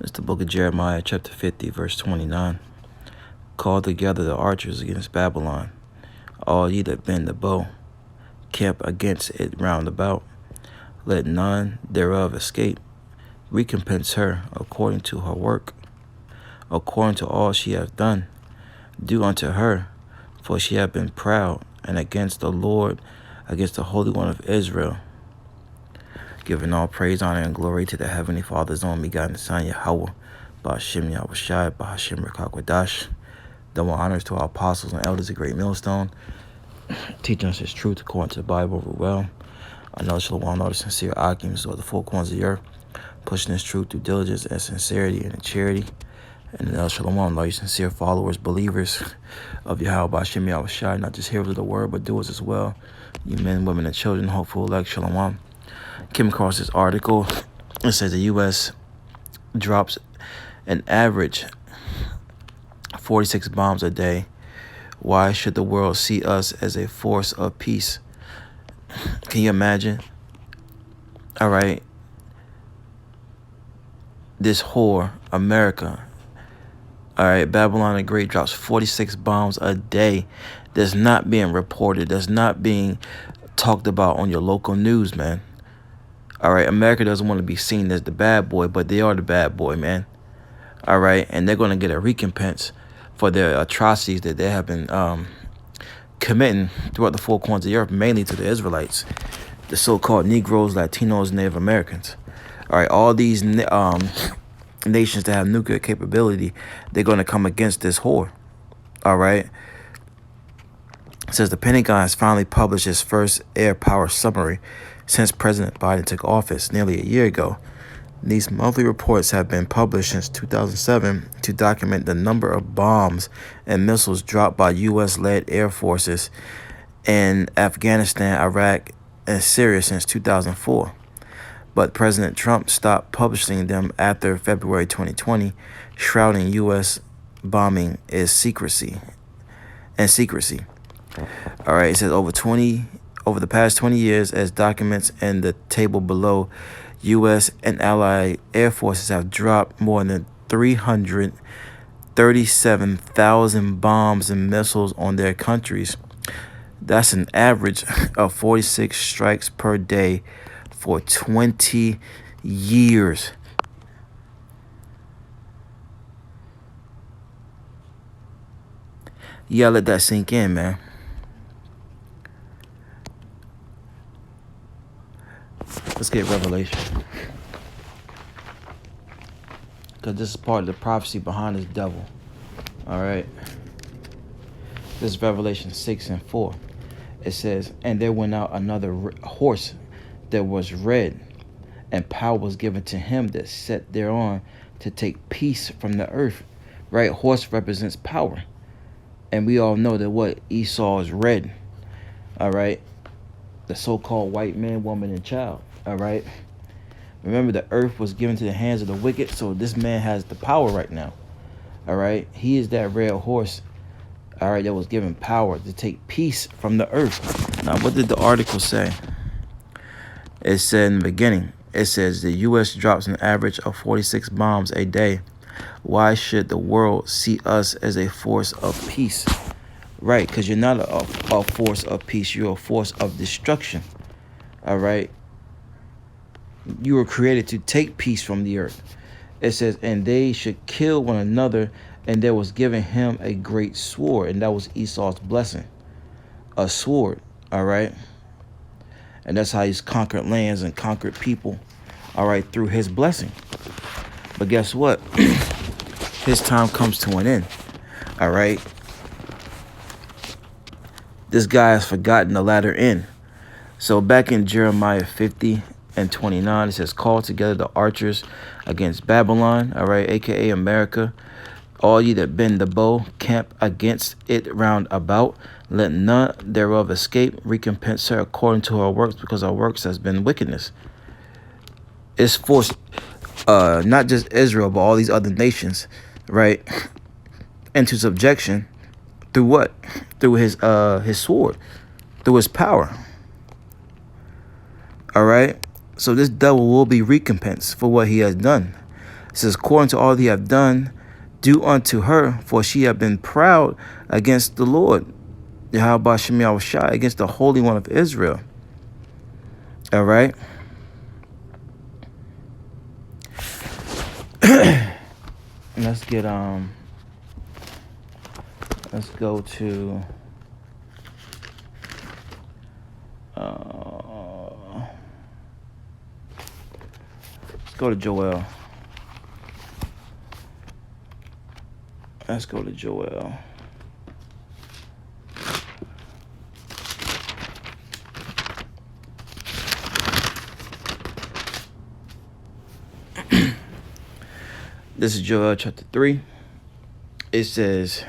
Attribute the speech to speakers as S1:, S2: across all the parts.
S1: It's the book of Jeremiah, chapter 50, verse 29. Call together the archers against Babylon, all ye that bend the bow, camp against it round about. Let none thereof escape. Recompense her according to her work, according to all she hath done. Do unto her, for she hath been proud, and against the Lord, against the Holy One of Israel. Giving all praise, honor, and glory to the Heavenly Father's only begotten Son, YAHAWAH, BAHASHAM, YAHAWASHI, BAHASHAM, double honors to our apostles and elders of Great Millstone, teaching us His truth according to the Bible well. Another Shalom, all the sincere Akims of the four corners of the earth, pushing this truth through diligence and sincerity and charity. And another Shalom, all you sincere followers, believers of Yahawah, BAHASHAM, YAHAWASHI, not just hearers of the word, but doers as well. You men, women, and children, hopeful elect, Shalom. Came across this article. It says the U.S. drops an average 46 bombs a day. Why should the world see us as a force of peace? Can you imagine? All right. This whore, America. All right. Babylon the Great drops 46 bombs a day. That's not being reported. That's not being talked about on your local news, man. All right. America doesn't want to be seen as the bad boy, but they are the bad boy, man. All right. And they're going to get a recompense for their atrocities that they have been committing throughout the four corners of the earth, mainly to the Israelites, the so-called Negroes, Latinos, Native Americans. All right. All these nations that have nuclear capability, they're going to come against this whore. All right. It says the Pentagon has finally published its first air power summary since President Biden took office nearly a year ago. These monthly reports have been published since 2007 to document the number of bombs and missiles dropped by U.S.-led air forces in Afghanistan, Iraq, and Syria since 2004. But President Trump stopped publishing them after February 2020, shrouding U.S. bombing as secrecy. All right, it says over the past 20 years, as documents in the table below, U.S. and allied air forces have dropped more than 337,000 bombs and missiles on their countries. That's an average of 46 strikes per day for 20 years. You gotta let that sink in, man. Let's get Revelation, because this is part of the prophecy behind this devil. All right. This is Revelation 6:4. It says, and there went out another horse that was red, and power was given to him that sat thereon to take peace from the earth. Right? Horse represents power. And we all know that what Esau is red. All right. The so-called white man, woman, and child. All right. Remember, the earth was given to the hands of the wicked, so this man has the power right now. All right. He is that red horse. All right. That was given power to take peace from the earth. Now, what did the article say? It said in the beginning, it says the U.S. drops an average of 46 bombs a day. Why should the world see us as a force of peace? Right, because you're not a force of peace. You're a force of destruction. All right. You were created to take peace from the earth. It says, and they should kill one another, and there was given him a great sword, and that was Esau's blessing. A sword, all right? And that's how he's conquered lands and conquered people, all right, through his blessing. But guess what? His time comes to an end, all right? This guy has forgotten the latter end. So back in Jeremiah 50:29, it says, call together the archers against Babylon, all right, a.k.a. America. All ye that bend the bow, camp against it round about. Let none thereof escape. Recompense her according to her works, because her works has been wickedness. It's forced, not just Israel, but all these other nations, right, into subjection through what? Through his sword, through his power. All right. So this devil will be recompensed for what he has done. It says, according to all he have done, do unto her, for she have been proud against the Lord, YAHAWASHI, against the Holy One of Israel. All right. Let's get let's go to let's go to Joel. Let's go to Joel. This is Joel chapter 3. It says,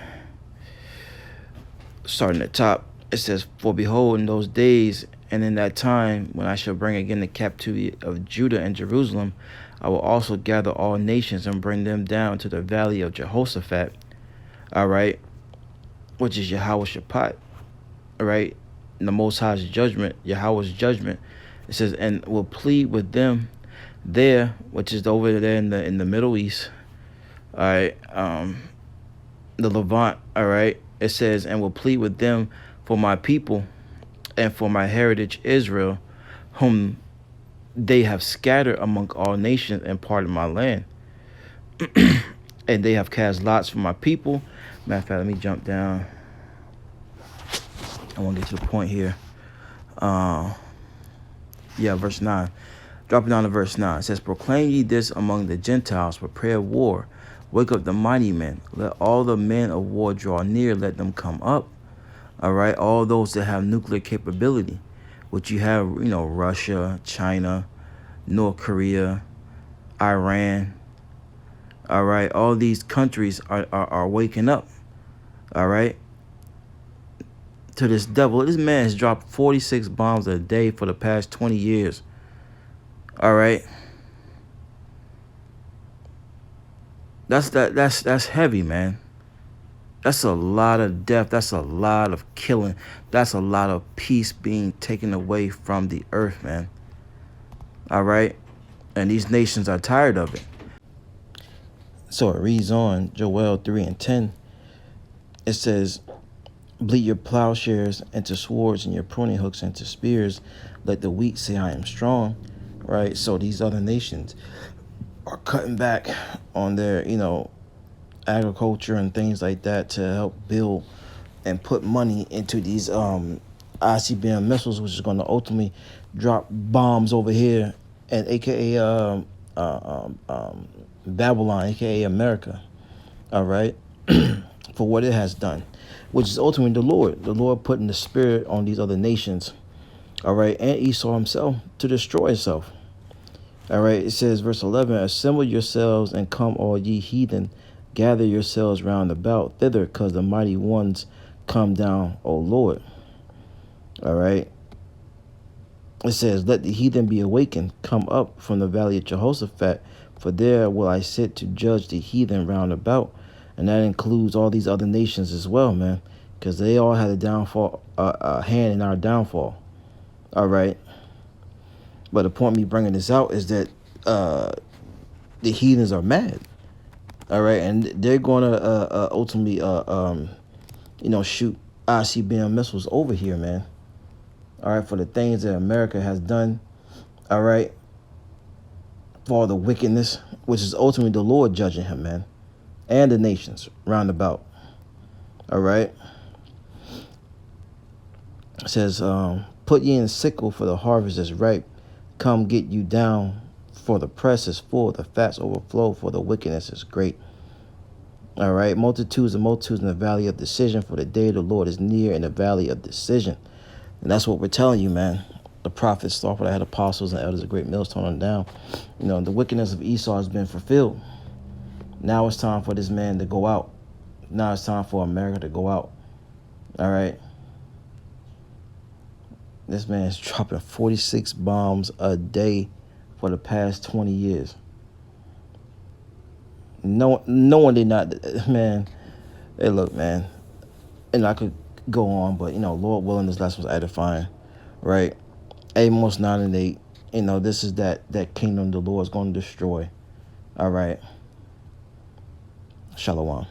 S1: starting at the top, it says, for behold, in those days and in that time, when I shall bring again the captivity of Judah and Jerusalem, I will also gather all nations and bring them down to the valley of Jehoshaphat, all right, which is YAHAWASHI, all right, the Most High's judgment, Yahweh's judgment. It says, and will plead with them there, which is over there in the Middle East, all right, the Levant, all right. It says, and will plead with them for my people and for my heritage Israel, whom they have scattered among all nations and parted my land. And they have cast lots for my people. Matter of fact, let me jump down. I want to get to the point here. Verse 9. Dropping down to verse 9. It says, proclaim ye this among the Gentiles, prepare war. Wake up the mighty men. Let all the men of war draw near. Let them come up. All right. All those that have nuclear capability, which you have, Russia, China, North Korea, Iran. All right. All these countries are waking up. All right. To this devil. This man has dropped 46 bombs a day for the past 20 years. All right. That's heavy, man. That's a lot of death. That's a lot of killing. That's a lot of peace being taken away from the earth, man. All right. And these nations are tired of it. So it reads on, Joel 3:10. It says, bleat your plowshares into swords and your pruning hooks into spears. Let the weak say, I am strong. Right. So these other nations are cutting back on their, agriculture and things like that to help build and put money into these ICBM missiles, which is going to ultimately drop bombs over here, and aka Babylon, aka America. All right, for what it has done, which is ultimately the Lord putting the spirit on these other nations. All right, and Esau himself to destroy himself. All right, it says, verse 11, assemble yourselves and come, all ye heathen, gather yourselves round about thither, because the mighty ones come down, O Lord. All right. It says, let the heathen be awakened, come up from the valley of Jehoshaphat, for there will I sit to judge the heathen round about. And that includes all these other nations as well, man, because they all had a downfall, a hand in our downfall. All right. But the point of me bringing this out is that the heathens are mad. All right. And they're going to ultimately, shoot ICBM missiles over here, man. All right. For the things that America has done. All right. For all the wickedness, which is ultimately the Lord judging him, man. And the nations round about. All right. It says, put ye in sickle, for the harvest is ripe. Come get you down, for the press is full, the fats overflow, for the wickedness is great. All right, multitudes and multitudes in the valley of decision, for the day of the Lord is near in the valley of decision. And that's what we're telling you, man. The prophets thought I had apostles and elders of great mills torn them down. The wickedness of Esau has been fulfilled. Now it's time for this man to go out. Now it's time for America to go out. All right. This man is dropping 46 bombs a day for the past 20 years. No one did not, man. Hey, look, man. And I could go on, but, Lord willing, this lesson was edifying, right? Amos 9 and 8, this is that kingdom the Lord is going to destroy. All right. Shalom.